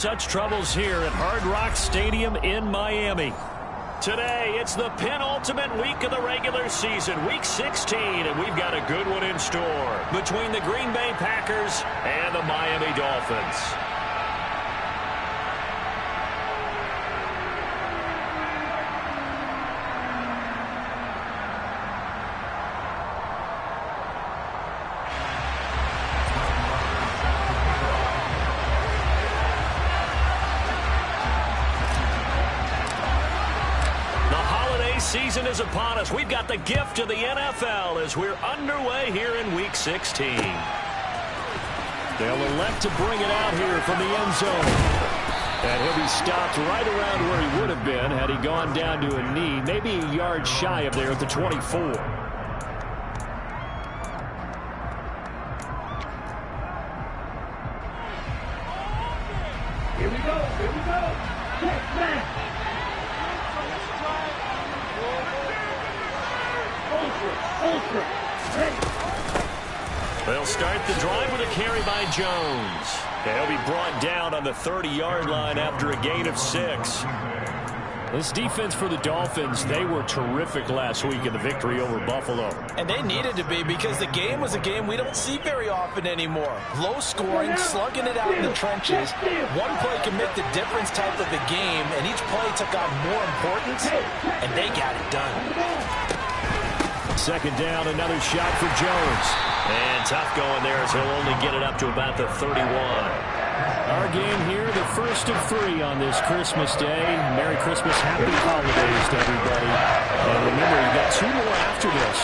Such troubles here at Hard Rock Stadium in Miami. Today, it's the penultimate week of the regular season, Week 16, and we've got a good one in store between the Green Bay Packers and the Miami Dolphins. Season is upon us. We've got the gift of the NFL as we're underway here in Week 16. They'll elect to bring it out here from the end zone. And he'll be stopped right around where he would have been had he gone down to a knee, maybe a yard shy of there at the 24. Here we go. Check back. They'll start the drive with a carry by Jones. He'll be brought down on the 30-yard line after a gain of 6. This defense for the Dolphins, they were terrific last week in the victory over Buffalo. And they needed to be because the game was a game we don't see very often anymore. Low scoring, slugging it out in the trenches. One play can make the difference type of the game, and each play took on more importance, and they got it done. Second down, another shot for Jones. And tough going there as he'll only get it up to about the 31. Our game here, the first of 3 on this Christmas Day. Merry Christmas, Happy Holidays to everybody. And remember, you've got 2 more after this.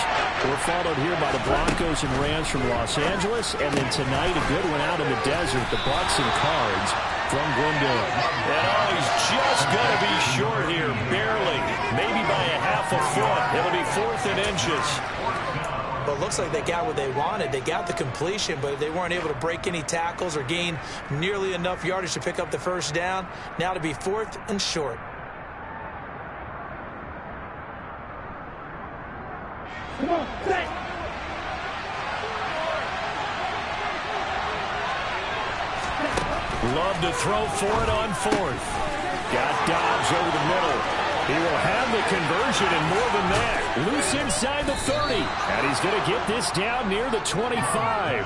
We're followed here by the Broncos and Rams from Los Angeles. And then tonight, a good one out in the desert, the Bucs and Cards from Glendale. And he's just going to be short here, barely. Maybe by a half a foot. It'll be 4th and inches. Well, it looks like they got what they wanted. They got the completion, but they weren't able to break any tackles or gain nearly enough yardage to pick up the first down. Now to be 4th and short. Come on, set. Love to throw for it on 4th. Got Dobbs over the middle. He will have the conversion and more than that. Loose inside the 30. And he's going to get this down near the 25.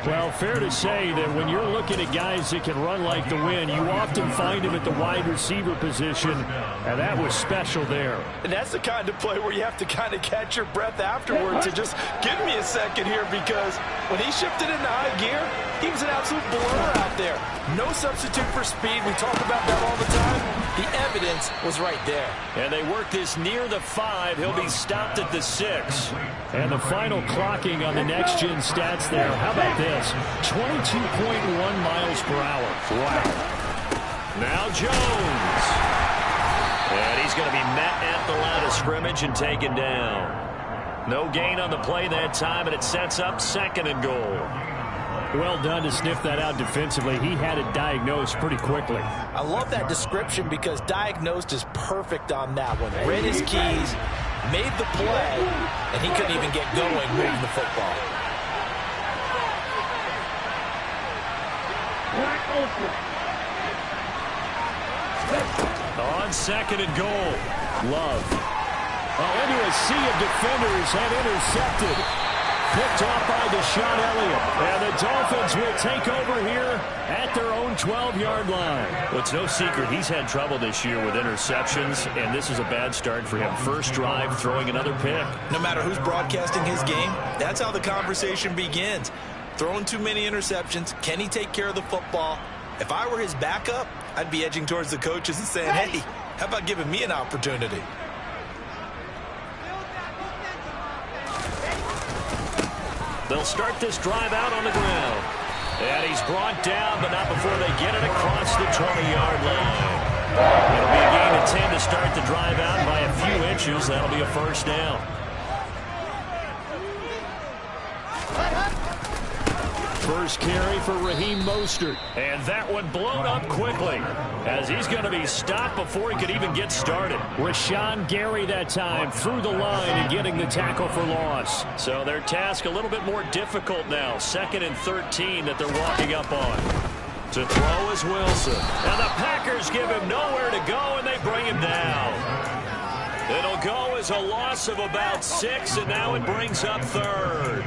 Well, fair to say that when you're looking at guys that can run like the wind, you often find him at the wide receiver position, and that was special there. And that's the kind of play where you have to kind of catch your breath afterwards and just give me a second here, because when he shifted into high gear, he was an absolute blur out there. No substitute for speed. We talk about that all the time. The evidence was right there. And they work this near the 5. He'll be stopped at the 6. And the final clocking on the next-gen stats there. How about this? 22.1 miles per hour. Wow. Now Jones. And he's going to be met at the line of scrimmage and taken down. No gain on the play that time, and it sets up 2nd and goal. Well done to sniff that out defensively. He had it diagnosed pretty quickly. I love that description because diagnosed is perfect on that one. Read his keys, made the play, and he couldn't even get going moving the football. On 2nd and goal. Love. Into a sea of defenders and intercepted. Picked off by Deshaun Elliott. And the Dolphins will take over here at their own 12-yard line. Well, it's no secret he's had trouble this year with interceptions, and this is a bad start for him. First drive, throwing another pick. No matter who's broadcasting his game, that's how the conversation begins. Throwing too many interceptions. Can he take care of the football? If I were his backup, I'd be edging towards the coaches and saying, hey, how about giving me an opportunity? They'll start this drive out on the ground. And he's brought down, but not before they get it across the 20-yard line. It'll be a gain of 10 to start the drive out by a few inches. That'll be a first down. First carry for Raheem Mostert. And that one blown up quickly as he's going to be stopped before he could even get started. Rashawn Gary that time through the line and getting the tackle for loss. So their task a little bit more difficult now. 2nd and 13 that they're walking up on. To throw is Wilson. And the Packers give him nowhere to go, and they bring him down. It'll go as a loss of about 6, and now it brings up third.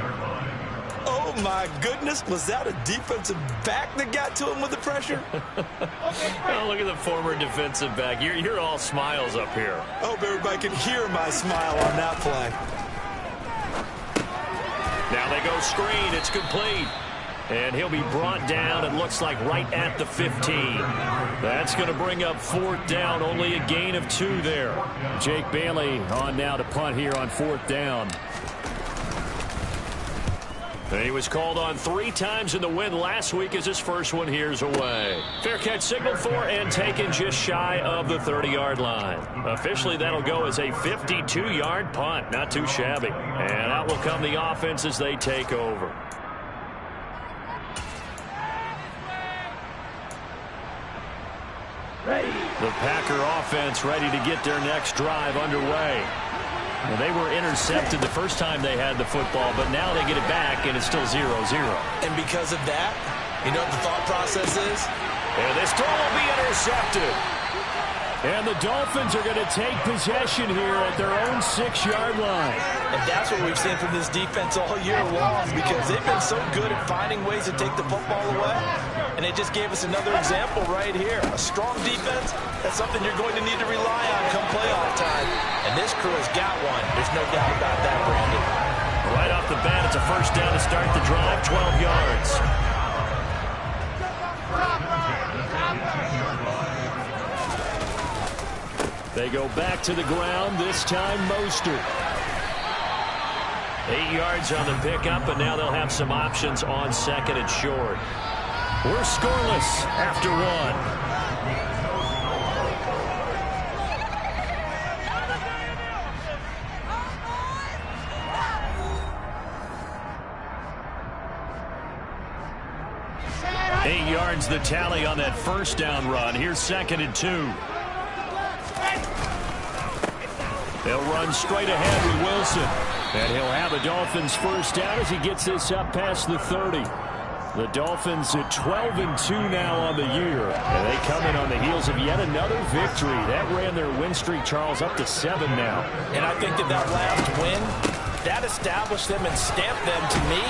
Oh, my goodness. Was that a defensive back that got to him with the pressure? Oh, look at the former defensive back. You're all smiles up here. I hope everybody can hear my smile on that play. Now they go screen. It's complete. And he'll be brought down, it looks like, right at the 15. That's going to bring up 4th down. Only a gain of 2 there. Jake Bailey on now to punt here on 4th down. And he was called on 3 times in the win last week as his first one here's away. Fair catch signaled for and taken just shy of the 30-yard line. Officially, that'll go as a 52-yard punt. Not too shabby. And out will come the offense as they take over. The Packer offense ready to get their next drive underway. Well, they were intercepted the first time they had the football, but now they get it back, and it's still 0-0. And because of that, you know what the thought process is? And this throw will be intercepted. And the Dolphins are going to take possession here at their own 6-yard line. And that's what we've seen from this defense all year long, because they've been so good at finding ways to take the football away. And they just gave us another example right here. A strong defense, that's something you're going to need to rely on come playoff time. And this crew has got one. There's no doubt about that, Brandon. Right off the bat, it's a first down to start the drive, 12 yards. They go back to the ground, this time Mostert. 8 yards on the pickup, and now they'll have some options on 2nd and short. We're scoreless after 1. Eight yards the tally on that first down run. Here's 2nd and 2. They'll run straight ahead with Wilson. And he'll have a Dolphins first down as he gets this up past the 30. The Dolphins at 12-2 now on the year. And they come in on the heels of yet another victory. That ran their win streak, Charles, up to 7 now. And I think that last win, that established them and stamped them, to me,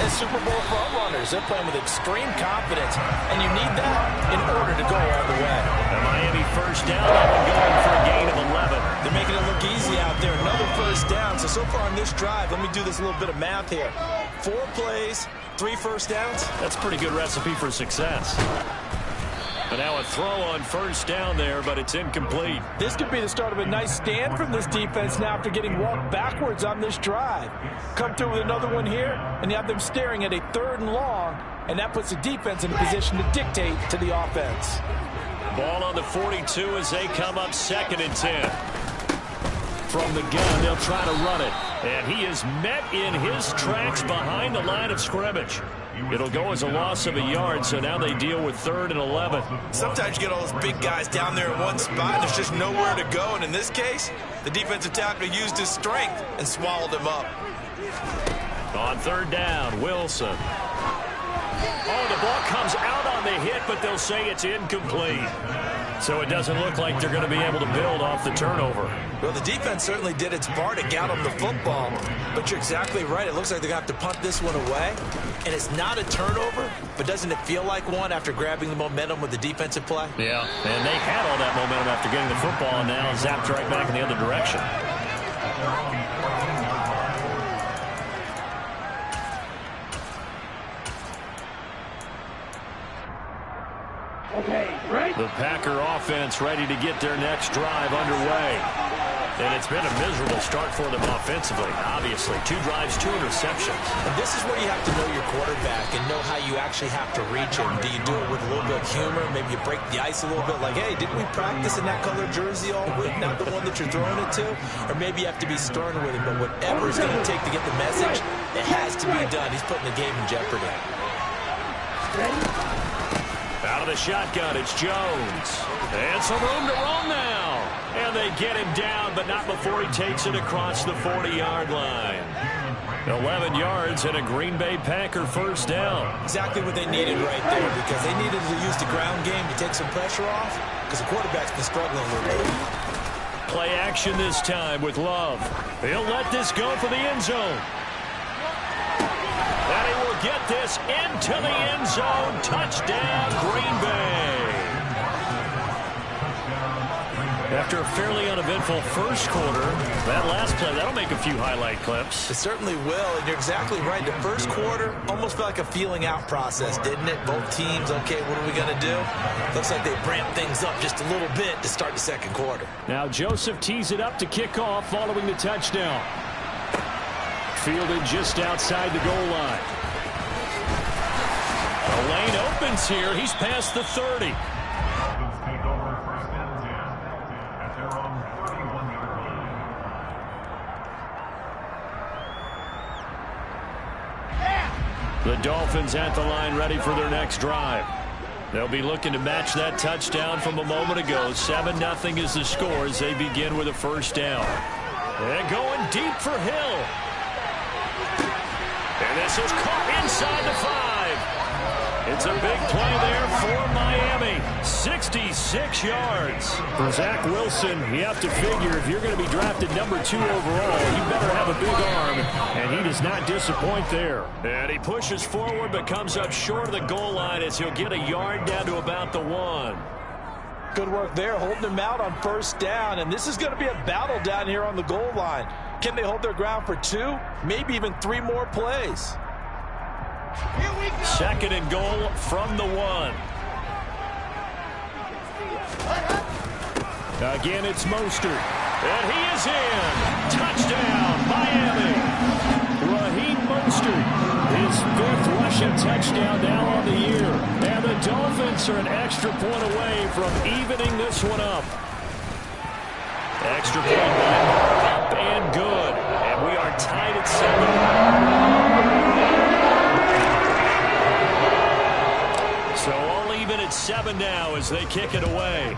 as Super Bowl frontrunners. They're playing with extreme confidence, and you need that in order to go all the way. The Miami first down, going for a gain of 11. They're making it look easy out there. Another first down. So far on this drive, let me do this little bit of math here. 4 plays, 3 first downs. That's a pretty good recipe for success. But now a throw on first down there, but it's incomplete. This could be the start of a nice stand from this defense now after getting walked backwards on this drive. Come through with another one here, and you have them staring at a 3rd and long, and that puts the defense in a position to dictate to the offense. Ball on the 42 as they come up 2nd and 10. From the gun, they'll try to run it. And he is met in his tracks behind the line of scrimmage. It'll go as a loss of a yard, so now they deal with 3rd and 11. Sometimes you get all those big guys down there in one spot, and there's just nowhere to go. And in this case, the defensive tackle used his strength and swallowed him up. On 3rd down, Wilson. Oh, the ball comes out on the hit, but they'll say it's incomplete. So it doesn't look like they're going to be able to build off the turnover. Well, the defense certainly did its part to get them the football. But you're exactly right. It looks like they're going to have to punt this one away. And it's not a turnover, but doesn't it feel like one after grabbing the momentum with the defensive play? Yeah, and they had all that momentum after getting the football, and now zapped right back in the other direction. Okay, right? The Packer offense ready to get their next drive underway. And it's been a miserable start for them offensively, obviously. 2 drives, 2 interceptions. And this is where you have to know your quarterback and know how you actually have to reach him. Do you do it with a little bit of humor? Maybe you break the ice a little bit like, hey, didn't we practice in that color jersey all week? Not the one that you're throwing it to? Or maybe you have to be stern with him. But whatever it's going to take to get the message, it has to be done. He's putting the game in jeopardy. Out of the shotgun, it's Jones. And some room to run now. And they get him down, but not before he takes it across the 40-yard line. 11 yards and a Green Bay Packer first down. Exactly what they needed right there, because they needed to use the ground game to take some pressure off, because the quarterback's been struggling a little bit. Play action this time with Love. He'll let this go for the end zone. And he will get this into the end zone. Touchdown, Green Bay. After a fairly uneventful first quarter, that last play, that'll make a few highlight clips. It certainly will, and you're exactly right. The first quarter almost felt like a feeling out process, didn't it? Both teams, okay, what are we going to do? Looks like they ramped things up just a little bit to start the second quarter. Now Joseph tees it up to kick off following the touchdown. Fielded just outside the goal line. The lane opens here. He's past the 30. The Dolphins at the line ready for their next drive. They'll be looking to match that touchdown from a moment ago. 7-0 is the score as they begin with a first down. And going deep for Hill. And this is caught inside the 5. It's a big play there for Miami. 66 yards. For Zach Wilson, you have to figure if you're going to be drafted number 2 overall, you better have a big arm, and he does not disappoint there. And he pushes forward but comes up short of the goal line as he'll get a yard down to about the 1. Good work there, holding him out on first down, and this is going to be a battle down here on the goal line. Can they hold their ground for 2, maybe even 3 more plays? Second and goal from the 1. Again, it's Mostert. And he is in. Touchdown, Miami. Raheem Mostert, his 5th rushing touchdown now on the year. And the Dolphins are an extra point away from evening this one up. Extra point by up and good. And we are tied at 7. So all even at 7 now as they kick it away.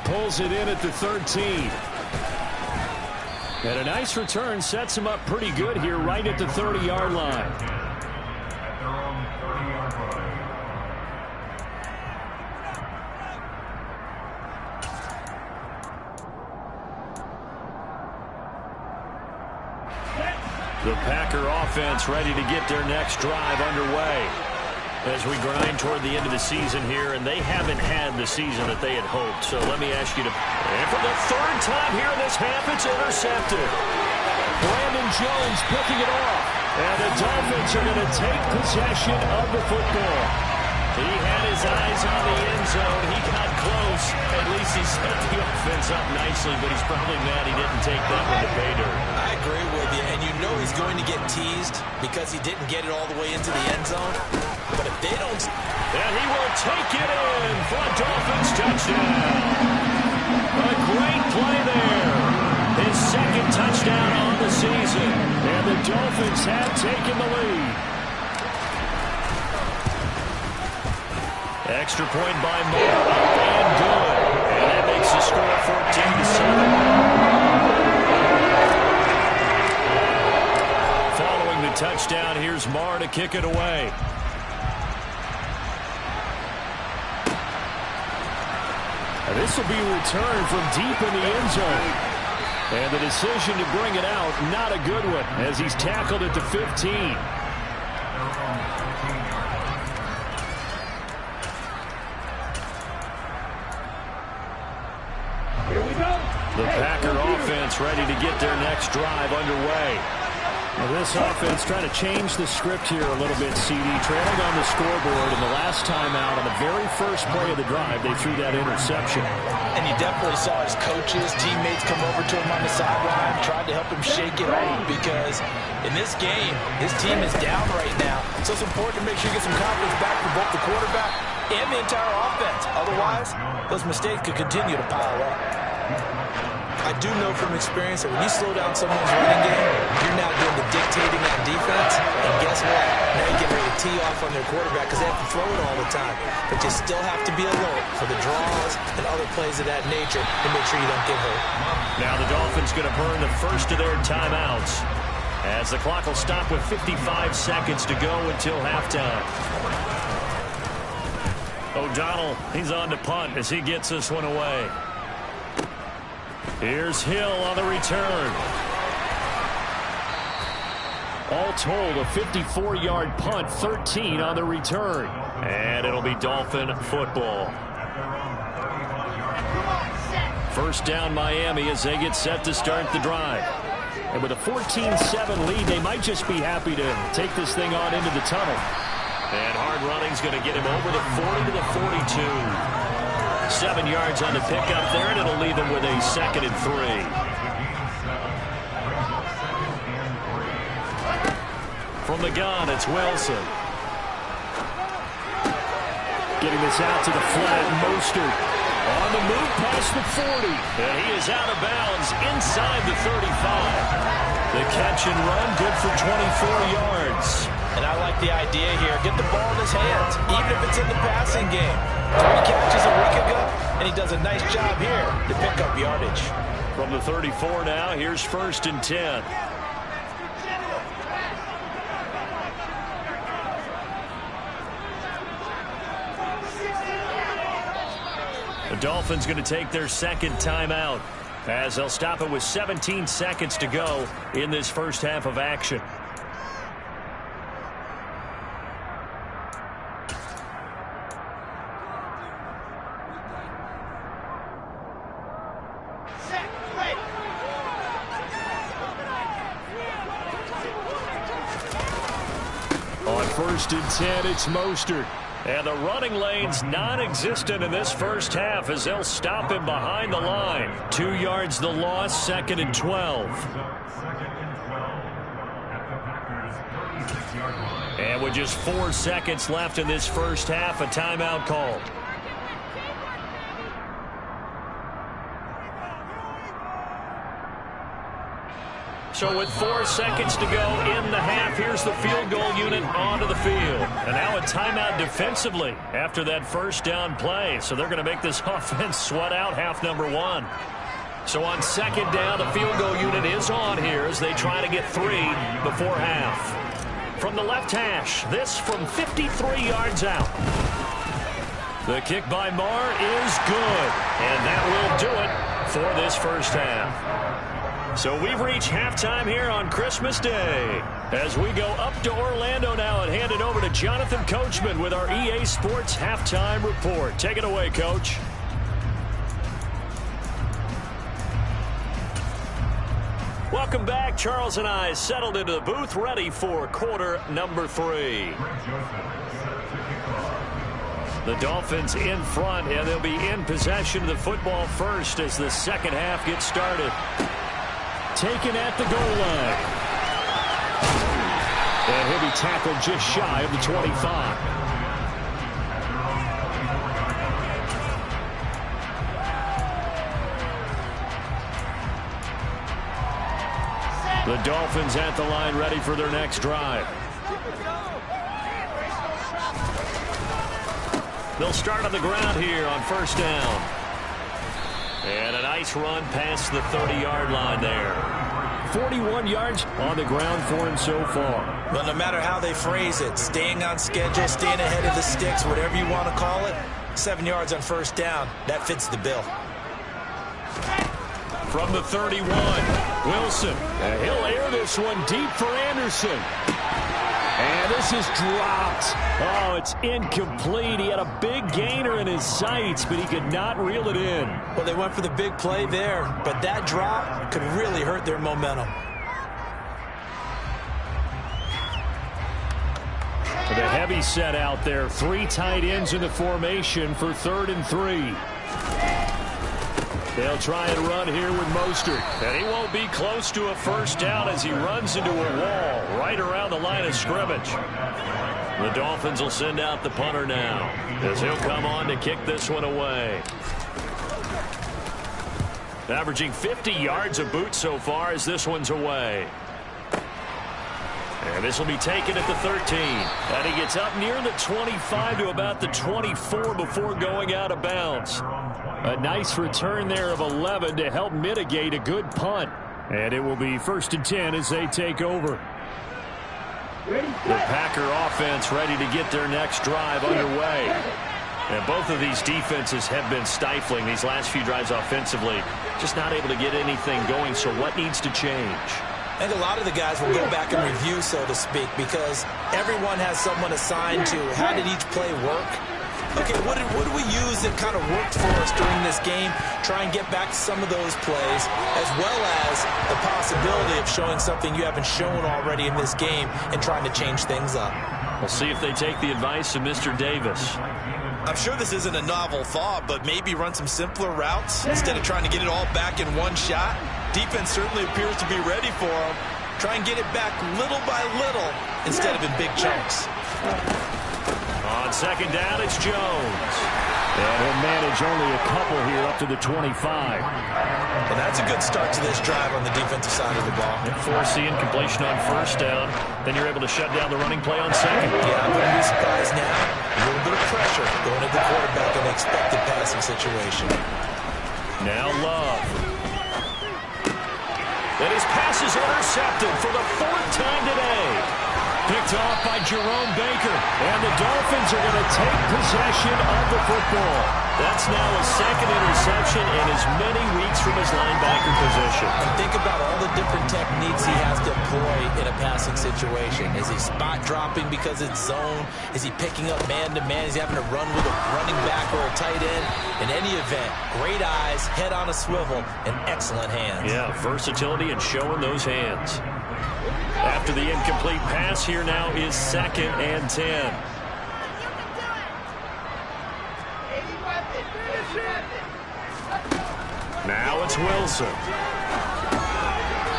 Pulls it in at the 13. And a nice return sets him up pretty good here right at the 30-yard line. The Packer offense ready to get their next drive underway as we grind toward the end of the season here, and they haven't had the season that they had hoped. So let me ask you to... And for the 3rd time here in this half, it's intercepted. Brandon Jones picking it off. And the Dolphins are going to take possession of the football. He had his eyes on the end zone. He got close. At least he set the offense up nicely, but he's probably mad he didn't take that one to pay dirt. I agree with you, and you know he's going to get teased because he didn't get it all the way into the end zone. But if they don't... And he will take it in for a Dolphins touchdown. A great play there. His 2nd touchdown on the season. And the Dolphins have taken the lead. Extra point by Moore. Up and good. And that makes the score 14-7. Following the touchdown, here's Marr to kick it away. And this will be a return from deep in the end zone. And the decision to bring it out, not a good one, as he's tackled at the 15. The Packer offense ready to get their next drive underway. Now this offense trying to change the script here a little bit, CD. Trailing on the scoreboard, and the last time out on the very first play of the drive, they threw that interception. And you definitely saw his coaches, teammates come over to him on the sideline, tried to help him shake it off, because in this game, his team is down right now. So it's important to make sure you get some confidence back for both the quarterback and the entire offense. Otherwise, those mistakes could continue to pile up. I I do know from experience that when you slow down someone's running game, you're now doing the dictating on defense. And guess what? Now you get ready to tee off on their quarterback because they have to throw it all the time. But you still have to be alert for the draws and other plays of that nature to make sure you don't get hurt. Now the Dolphins going to burn the first of their timeouts, as the clock will stop with 55 seconds to go until halftime. O'Donnell, he's on to punt as he gets this one away. Here's Hill on the return. All told, a 54-yard punt, 13 on the return. And it'll be Dolphin football. First down Miami as they get set to start the drive. And with a 14-7 lead, they might just be happy to take this thing on into the tunnel. And hard running's going to get him over the 40 to the 42. 7 yards on the pickup there, and it'll leave him with a 2nd and 3. From the gun, it's Wilson. Getting this out to the flat, Mostert. On the move past the 40. And he is out of bounds inside the 35. The catch and run, good for 24 yards. And I like the idea here. Get the ball in his hands, even if it's in the passing game. 3 catches a week ago, and he does a nice job here to pick up yardage. From the 34 now, here's 1st and 10. The Dolphins going to take their 2nd timeout as they'll stop it with 17 seconds to go in this first half of action. On 1st and 10, it's Mostert. And the running lane's non-existent in this first half as they'll stop him behind the line. 2 yards the loss, 2nd and 12. And with just 4 seconds left in this first half, a timeout called. So with 4 seconds to go in the half, here's the field goal unit onto the field. And now a timeout defensively after that first down play. So they're going to make this offense sweat out half number 1. So on 2nd down, the field goal unit is on here as they try to get 3 before half. From the left hash, this from 53 yards out. The kick by Marr is good. And that will do it for this first half. So we've reached halftime here on Christmas Day. As we go up to Orlando now and hand it over to Jonathan Coachman with our EA Sports Halftime Report. Take it away, Coach. Welcome back. Charles and I settled into the booth ready for quarter number 3. The Dolphins in front, and they'll be in possession of the football first as the second half gets started. Taken at the goal line. And he'll be tackled just shy of the 25. The Dolphins at the line ready for their next drive. They'll start on the ground here on 1st down. And a nice run past the 30-yard line there. 41 yards on the ground for him so far. Well, no matter how they phrase it, staying on schedule, staying ahead of the sticks, whatever you want to call it, 7 yards on 1st down, that fits the bill. From the 31, Wilson. And he'll air this one deep for Anderson. And this is dropped. Oh, it's incomplete. He had a big gainer in his sights, but he could not reel it in. Well, they went for the big play there, but that drop could really hurt their momentum. With a heavy set out there, 3 tight ends in the formation for 3rd and 3. They'll try and run here with Mostert. And he won't be close to a first down as he runs into a wall right around the line of scrimmage. The Dolphins will send out the punter now as he'll come on to kick this one away. Averaging 50 yards a boot so far as this one's away. And this will be taken at the 13. And he gets up near the 25 to about the 24 before going out of bounds. A nice return there of 11 to help mitigate a good punt. And it will be 1st and 10 as they take over. The Packer offense ready to get their next drive underway. And both of these defenses have been stifling these last few drives offensively. Just not able to get anything going, so what needs to change? I think a lot of the guys will go back and review, so to speak, because everyone has someone assigned to how did each play work. Okay, what did we use that kind of worked for us during this game? Try and get back to some of those plays, as well as the possibility of showing something you haven't shown already in this game and trying to change things up. We'll see if they take the advice of Mr. Davis. I'm sure this isn't a novel thought, but maybe run some simpler routes instead of trying to get it all back in one shot. Defense certainly appears to be ready for them. Try and get it back little by little instead of in big chunks. On 2nd down, it's Jones. And he'll manage only a couple here up to the 25. Well, that's a good start to this drive on the defensive side of the ball. And forcing completion on 1st down. Then you're able to shut down the running play on 2nd. Yeah, I'm going to be surprised now. A little bit of pressure going at the quarterback in an expected passing situation. Now Love. And his pass is intercepted for the 4th time today. Picked off by Jerome Baker. And the Dolphins are going to take possession of the football. That's now a 2nd interception in as many weeks from his linebacker position. And think about all the different techniques he has to employ in a passing situation. Is he spot dropping because it's zone? Is he picking up man-to-man? Is he having to run with a running back or a tight end? In any event, great eyes, head on a swivel, and excellent hands. Yeah, versatility and showing those hands. After the incomplete pass, here now is 2nd and 10. Now it's Wilson.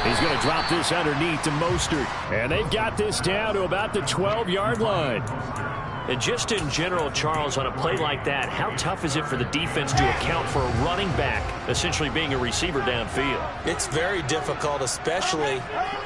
He's going to drop this underneath to Mostert. And they've got this down to about the 12-yard line. And just in general, Charles, on a play like that, how tough is it for the defense to account for a running back essentially being a receiver downfield? It's very difficult, especially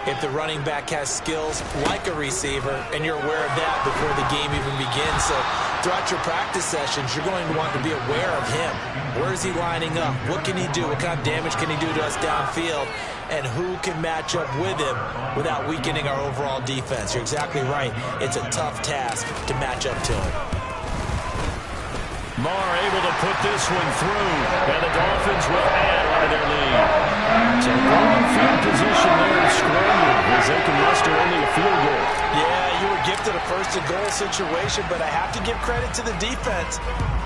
if the running back has skills like a receiver, and you're aware of that before the game even begins. So throughout your practice sessions, you're going to want to be aware of him. Where is he lining up? What can he do? What kind of damage can he do to us downfield? And who can match up with him without weakening our overall defense? You're exactly right. It's a tough task to match up to him. Marr able to put this one through, and the Dolphins will add on to their lead. So going field position there is scrambling as they can muster only a field goal. Yeah, you were gifted a 1st-and-goal situation, but I have to give credit to the defense.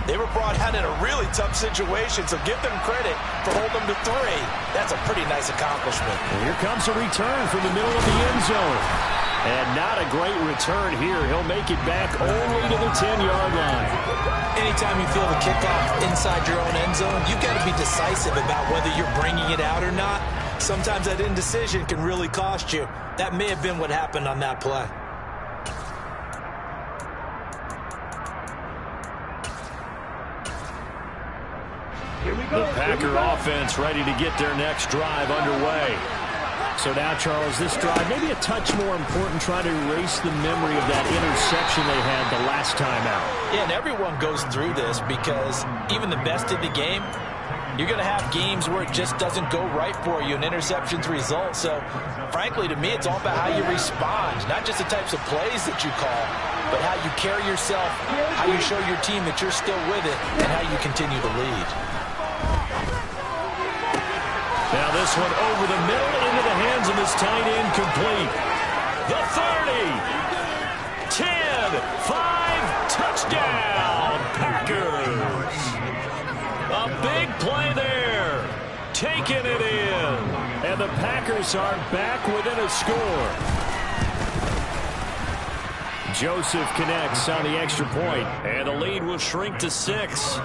They were brought out in a really tough situation, so give them credit for holding them to 3. That's a pretty nice accomplishment. And here comes a return from the middle of the end zone. And not a great return here. He'll make it back only to the 10-yard line. Anytime you feel the kickoff inside your own end zone, you've got to be decisive about whether you're bringing it out or not. Sometimes that indecision can really cost you. That may have been what happened on that play. The Packer offense ready to get their next drive underway. So now, Charles, this drive maybe a touch more important, trying to erase the memory of that interception they had the last time out. Yeah, and everyone goes through this because even the best in the game, you're going to have games where it just doesn't go right for you and interceptions result. So, frankly, to me, it's all about how you respond, not just the types of plays that you call, but how you carry yourself, how you show your team that you're still with it, and how you continue to lead. Now this one over the middle into the hands of his tight end, complete. The 30, 10, 5, touchdown, Packers. A big play there, taking it in. And the Packers are back within a score. Joseph connects on the extra point, and the lead will shrink to 6.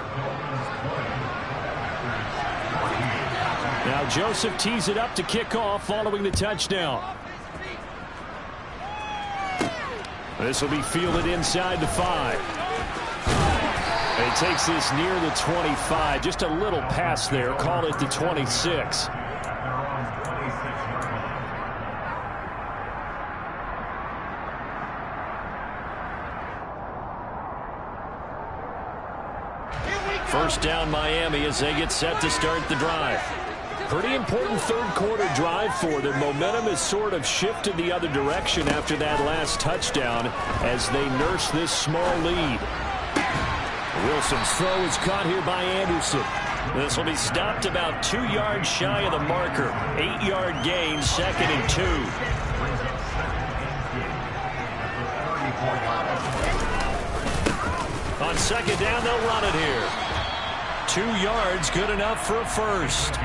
Now Joseph tees it up to kick off following the touchdown. This will be fielded inside the 5. They takes this near the 25. Just a little pass there. Call it the 26. First down Miami as they get set to start the drive. Pretty important third quarter drive for them. Momentum has sort of shifted the other direction after that last touchdown as they nurse this small lead. Wilson's throw is caught here by Anderson. This will be stopped about 2 yards shy of the marker. 8-yard gain, 2nd and 2. On 2nd down, they'll run it here. 2 yards, good enough for a first.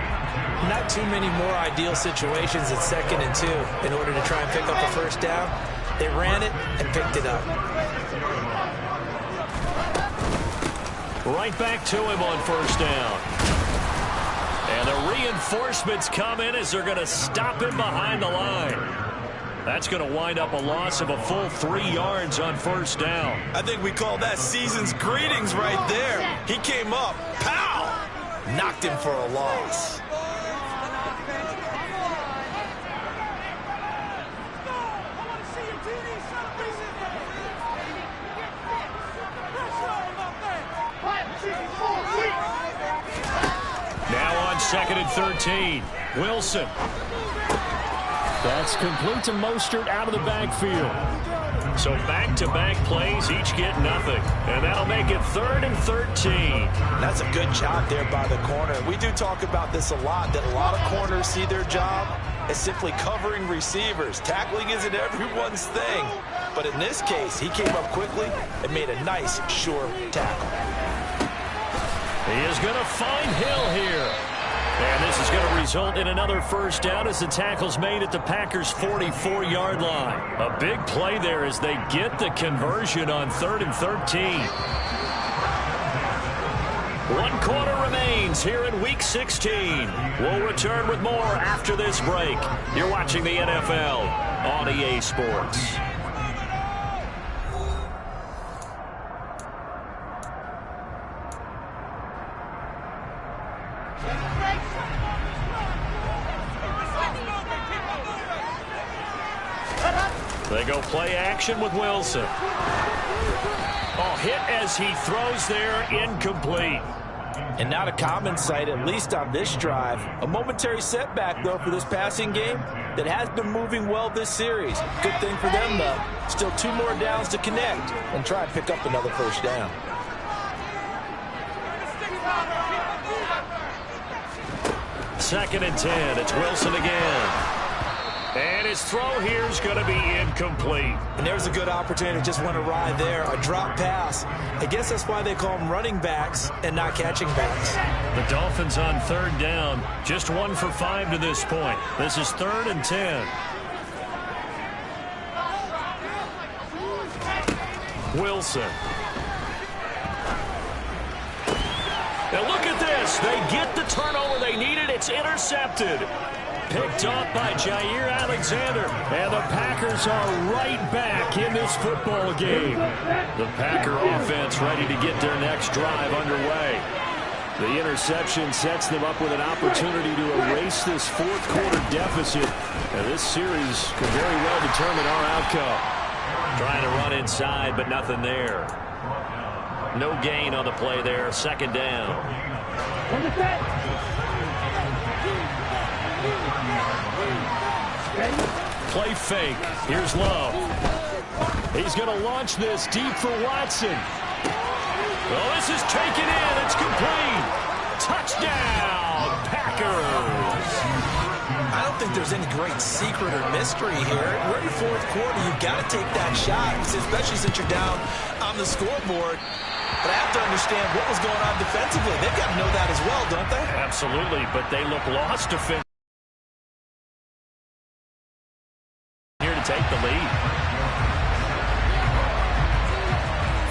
Not too many more ideal situations at 2nd and 2 in order to try and pick up a first down. They ran it and picked it up. Right back to him on first down. And the reinforcements come in as they're going to stop him behind the line. That's going to wind up a loss of a full 3 yards on first down. I think we call that season's greetings right there. He came up, pow! Knocked him for a loss. Now on 2nd and 13. Wilson. That's complete to Mostert out of the backfield. So back-to-back plays, each get nothing. And that'll make it 3rd and 13. That's a good job there by the corner. We do talk about this a lot, that a lot of corners see their job as simply covering receivers. Tackling isn't everyone's thing. But in this case, he came up quickly and made a nice, sure tackle. He is going to find Hill here. And this is going to result in another first down as the tackle's made at the Packers' 44-yard line. A big play there as they get the conversion on 3rd and 13. 1 quarter remains here in Week 16. We'll return with more after this break. You're watching the NFL on EA Sports. They go play action with Wilson. Oh, hit as he throws there, incomplete. And not a common sight, at least on this drive. A momentary setback, though, for this passing game that has been moving well this series. Good thing for them, though. Still 2 more downs to connect and try and pick up another first down. Second and 10. It's Wilson again. And his throw here is going to be incomplete. And there's a good opportunity to just went awry there. A drop pass. I guess that's why they call them running backs and not catching backs. The Dolphins on 3rd down. Just 1 for 5 to this point. This is 3rd and 10. Wilson. Now look at this. They get the turnover they needed. It's intercepted. Picked off by Jair Alexander. And the Packers are right back in this football game. The Packer offense ready to get their next drive underway. The interception sets them up with an opportunity to erase this 4th quarter deficit. And this series could very well determine our outcome. Trying to run inside, but nothing there. No gain on the play there. 2nd down. Play fake. Here's Love. He's going to launch this deep for Watson. Well, this is taken in. It's complete. Touchdown, Packers. I don't think there's any great secret or mystery here. We're in the 4th quarter. You've got to take that shot, especially since you're down on the scoreboard. But I have to understand what was going on defensively. They've got to know that as well, don't they? Absolutely, but they look lost defensively. Here to take the lead.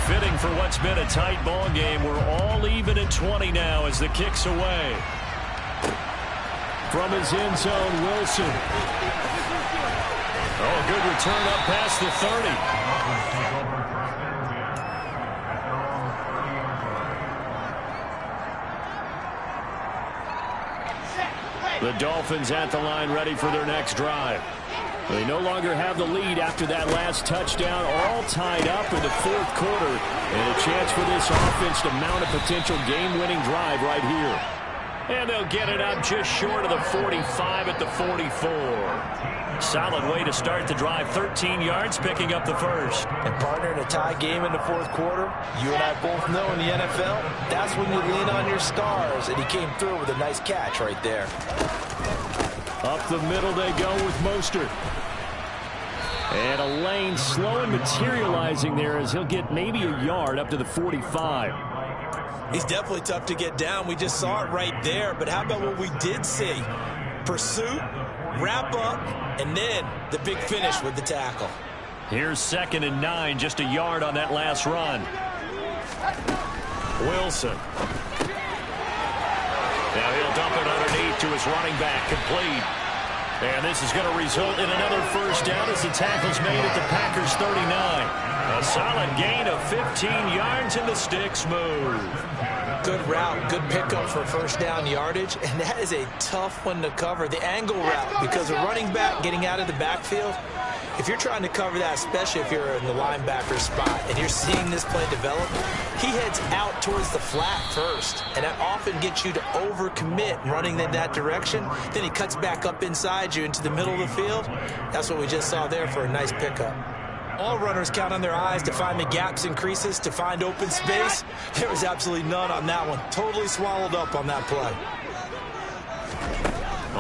Fitting for what's been a tight ball game. We're all even at 20 now as the kick's away. From his end zone, Wilson. Oh, good return up past the 30. The Dolphins at the line ready for their next drive. They no longer have the lead after that last touchdown, all tied up in the fourth quarter. And a chance for this offense to mount a potential game-winning drive right here. And they'll get it up just short of the 45 at the 44. Solid way to start the drive. 13 yards, picking up the first. And partner, in a tie game in the fourth quarter, you and I both know in the NFL, that's when you lean on your stars. And he came through with a nice catch right there. Up the middle they go with Mostert. And a lane slow and materializing there as he'll get maybe a yard up to the 45. He's definitely tough to get down. We just saw it right there. But how about what we did see? Pursuit, wrap up, and then the big finish with the tackle. Here's 2nd and 9, just a yard on that last run. Wilson. Now he'll dump it underneath to his running back, complete. And this is going to result in another first down as the tackle's made at the Packers' 39. A solid gain of 15 yards and the sticks move. Good route, good pickup for first down yardage, and that is a tough one to cover. The angle route, because a running back getting out of the backfield, if you're trying to cover that, especially if you're in the linebacker spot and you're seeing this play develop, he heads out towards the flat first, and that often gets you to overcommit running in that direction. Then he cuts back up inside you into the middle of the field. That's what we just saw there for a nice pickup. All runners count on their eyes to find the gaps and creases, to find open space. There was absolutely none on that one. Totally swallowed up on that play.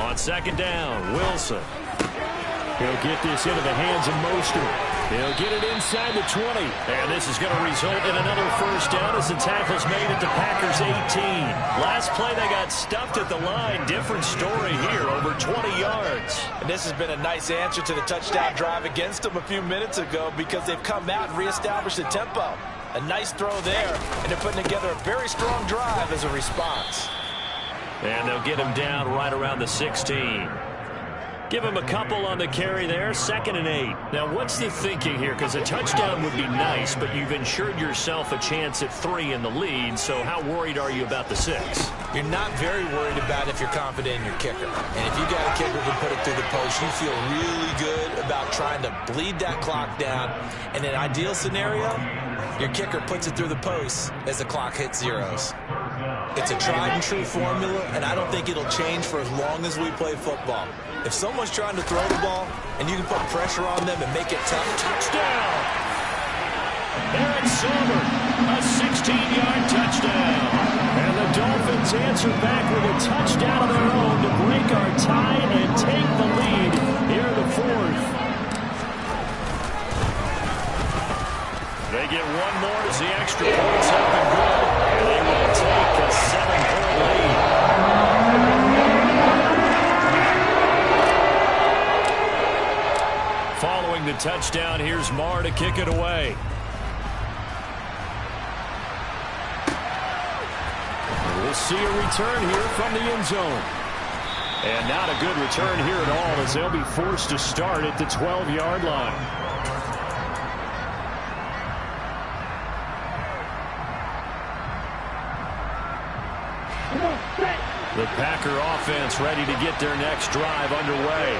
On 2nd down, Wilson. He'll get this into the hands of Mostert. He'll get it inside the 20. And this is going to result in another first down as the tackle's made at the Packers' 18. Last play, they got stuffed at the line. Different story here, over 20 yards. And this has been a nice answer to the touchdown drive against them a few minutes ago, because they've come out and reestablished the tempo. A nice throw there, and they're putting together a very strong drive as a response. And they'll get him down right around the 16. Give him a couple on the carry there, 2nd and 8. Now, what's the thinking here? Because a touchdown would be nice, but you've ensured yourself a chance at 3 in the lead, so how worried are you about the 6? You're not very worried about it if you're confident in your kicker. And if you got a kicker who can put it through the post, you feel really good about trying to bleed that clock down. In an ideal scenario, your kicker puts it through the post as the clock hits zeros. It's a tried and true formula, and I don't think it'll change for as long as we play football. If someone's trying to throw the ball and you can put pressure on them and make it tough, touchdown! Eric Silver, a 16-yard touchdown. And the Dolphins answer back with a touchdown of their own to break our tie and take the lead here in the 4th. They get one more as the extra points have been good. And they will take a 7-point lead. Following the touchdown, here's Marr to kick it away. We'll see a return here from the end zone. And not a good return here at all, as they'll be forced to start at the 12-yard line. The Packer offense ready to get their next drive underway.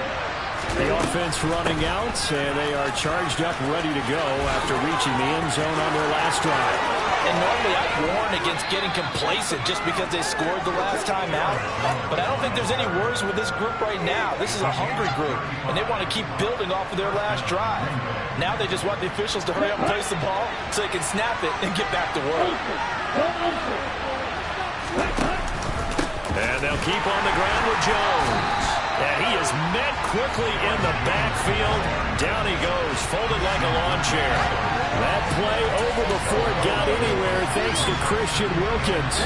The offense running out, and they are charged up, ready to go after reaching the end zone on their last drive. And normally I warn against getting complacent just because they scored the last time out. But I don't think there's any worries with this group right now. This is a hungry group, and they want to keep building off of their last drive. Now they just want the officials to hurry up and place the ball so they can snap it and get back to work. And they'll keep on the ground with Jones. And he is met quickly in the backfield. Down he goes, folded like a lawn chair. That play over before it got anywhere thanks to Christian Wilkins.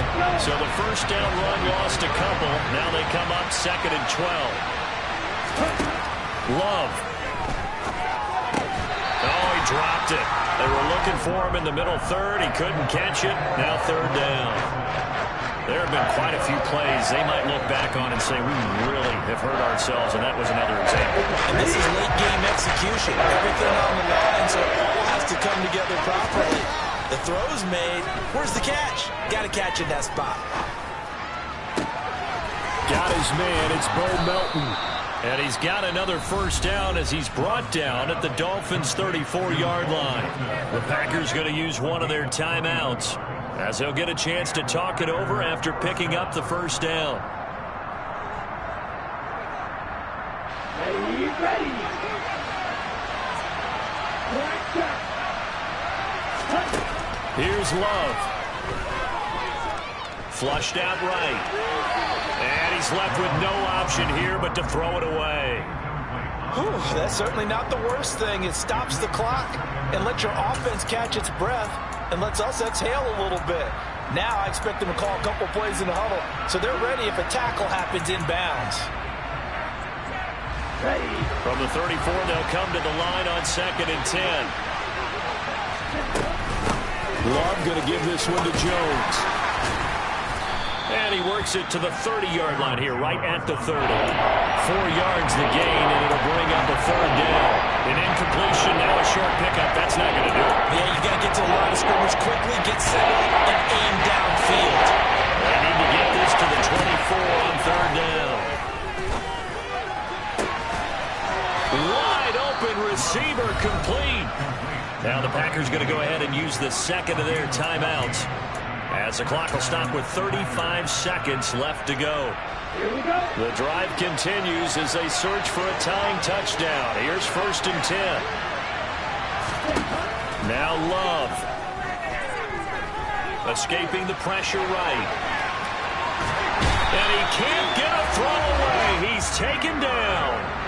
So the first down run lost a couple. Now they come up 2nd and 12. Love. Oh, he dropped it. They were looking for him in the middle third. He couldn't catch it. Now 3rd down. There have been quite a few plays they might look back on and say, we really have hurt ourselves, and that was another example. And this is late-game execution. Everything on the line, so it all has to come together properly. The throw's made. Where's the catch? Got to catch in that spot. Got his man. It's Bo Melton. And he's got another first down as he's brought down at the Dolphins' 34-yard line. The Packers going to use one of their timeouts as they'll get a chance to talk it over after picking up the first down. Ready. Here's Love. Flushed out right. And he's left with no option here but to throw it away. Whew, that's certainly not the worst thing. It stops the clock and lets your offense catch its breath and lets us exhale a little bit. Now I expect them to call a couple plays in the huddle so they're ready if a tackle happens inbounds. From the 34, they'll come to the line on 2nd and 10. Love going to give this one to Jones. And he works it to the 30-yard line here, right at the 30. 4 yards the gain, and it'll bring up a 3rd down. An incompletion, now a short pickup. That's not going to do it. Yeah, you got to get to the line of scrimmage quickly, get set up, and aim downfield. They need to get this to the 24 on 3rd down. Wide open receiver complete. Now the Packers going to go ahead and use the second of their timeouts, as the clock will stop with 35 seconds left to go. Here we go. The drive continues as they search for a tying touchdown. Here's 1st and 10. Now Love. Escaping the pressure right. And he can't get a throw away. He's taken down.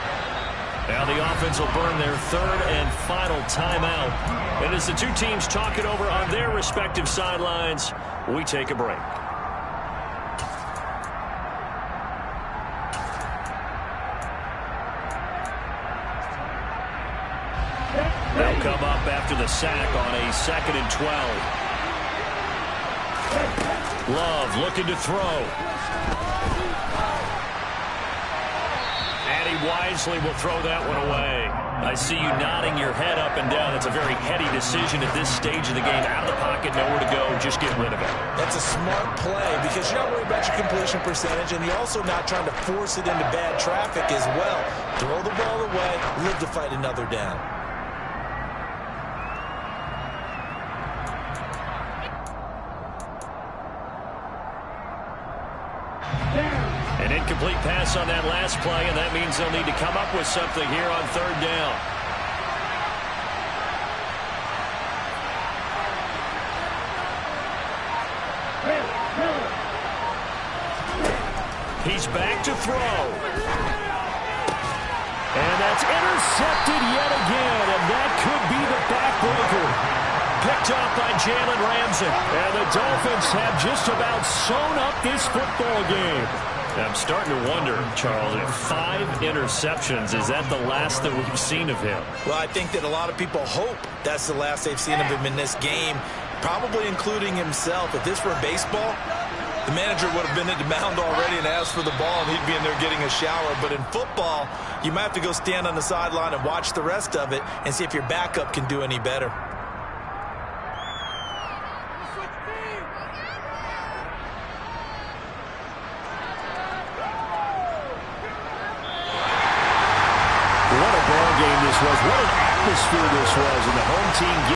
Now the offense will burn their 3rd and final timeout. And as the two teams talk it over on their respective sidelines, we take a break. They'll come up after the sack on a 2nd and 12. Love looking to throw. And he wisely will throw that one away. I see you nodding your head up and down. That's a very heady decision at this stage of the game. Out of the pocket, nowhere to go. Just get rid of it. That's a smart play because you're not worried about your completion percentage, and you're also not trying to force it into bad traffic as well. Throw the ball away, live to fight another down. An incomplete pass on that last play, and that means they'll need to come up with something here on 3rd down. He's back to throw. And that's intercepted yet again, and that could be the backbreaker. Picked off by Jalen Ramsey. And the Dolphins have just about sewn up this football game. I'm starting to wonder, Charles, if 5 interceptions, is that the last that we've seen of him? Well, I think that a lot of people hope that's the last they've seen of him in this game, probably including himself. If this were baseball, the manager would have been at the mound already and asked for the ball, and he'd be in there getting a shower. But in football, you might have to go stand on the sideline and watch the rest of it and see if your backup can do any better. What a ball game this was. What an atmosphere this was. And the home team